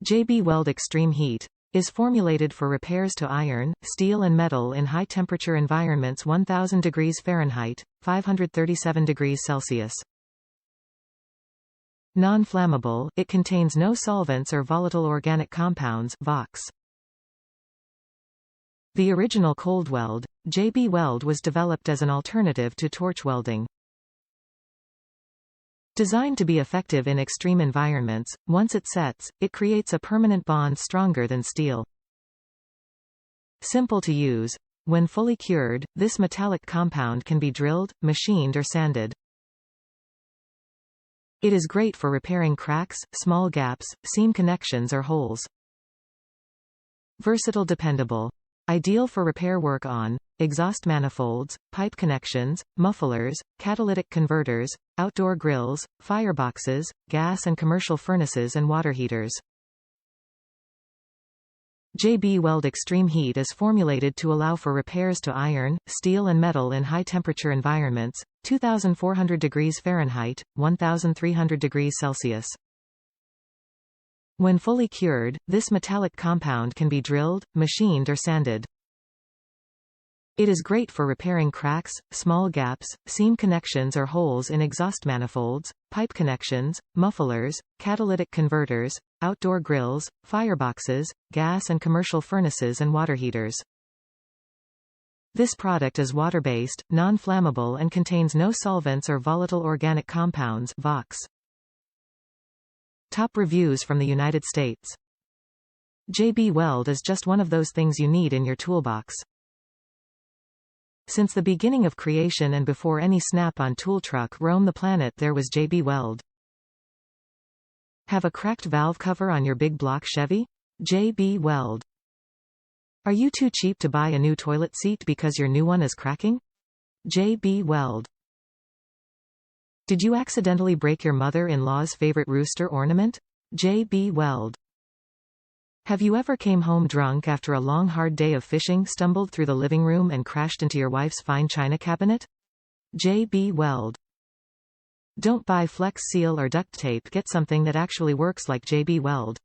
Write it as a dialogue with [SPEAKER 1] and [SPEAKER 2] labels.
[SPEAKER 1] JB Weld ExtremeHeat is formulated for repairs to iron, steel and metal in high-temperature environments 1000 degrees Fahrenheit, 537 degrees Celsius. Non-flammable, it contains no solvents or volatile organic compounds Vocs. The original cold weld, JB Weld was developed as an alternative to torch welding. Designed to be effective in extreme environments, once it sets, it creates a permanent bond stronger than steel. Simple to use. When fully cured, this metallic compound can be drilled, machined or sanded. It is great for repairing cracks, small gaps, seam connections or holes. Versatile, dependable. Ideal for repair work on exhaust manifolds, pipe connections, mufflers, catalytic converters, outdoor grills, fireboxes, gas and commercial furnaces and water heaters. JB Weld ExtremeHeat is formulated to allow for repairs to iron, steel and metal in high-temperature environments, 2400 degrees Fahrenheit, 1300 degrees Celsius. When fully cured, this metallic compound can be drilled, machined or sanded. It is great for repairing cracks, small gaps, seam connections or holes in exhaust manifolds, pipe connections, mufflers, catalytic converters, outdoor grills, fireboxes, gas and commercial furnaces and water heaters. This product is water-based, non-flammable and contains no solvents or volatile organic compounds Vocs. Top reviews from the United States. JB Weld is just one of those things you need in your toolbox. Since the beginning of creation and before any Snap-on tool truck roamed the planet, there was JB Weld. Have a cracked valve cover on your big block Chevy? JB Weld. Are you too cheap to buy a new toilet seat because your new one is cracking? JB Weld. Did you accidentally break your mother-in-law's favorite rooster ornament? JB Weld. Have you ever came home drunk after a long hard day of fishing, stumbled through the living room and crashed into your wife's fine china cabinet? JB Weld. Don't buy Flex Seal or duct tape, get something that actually works like JB Weld.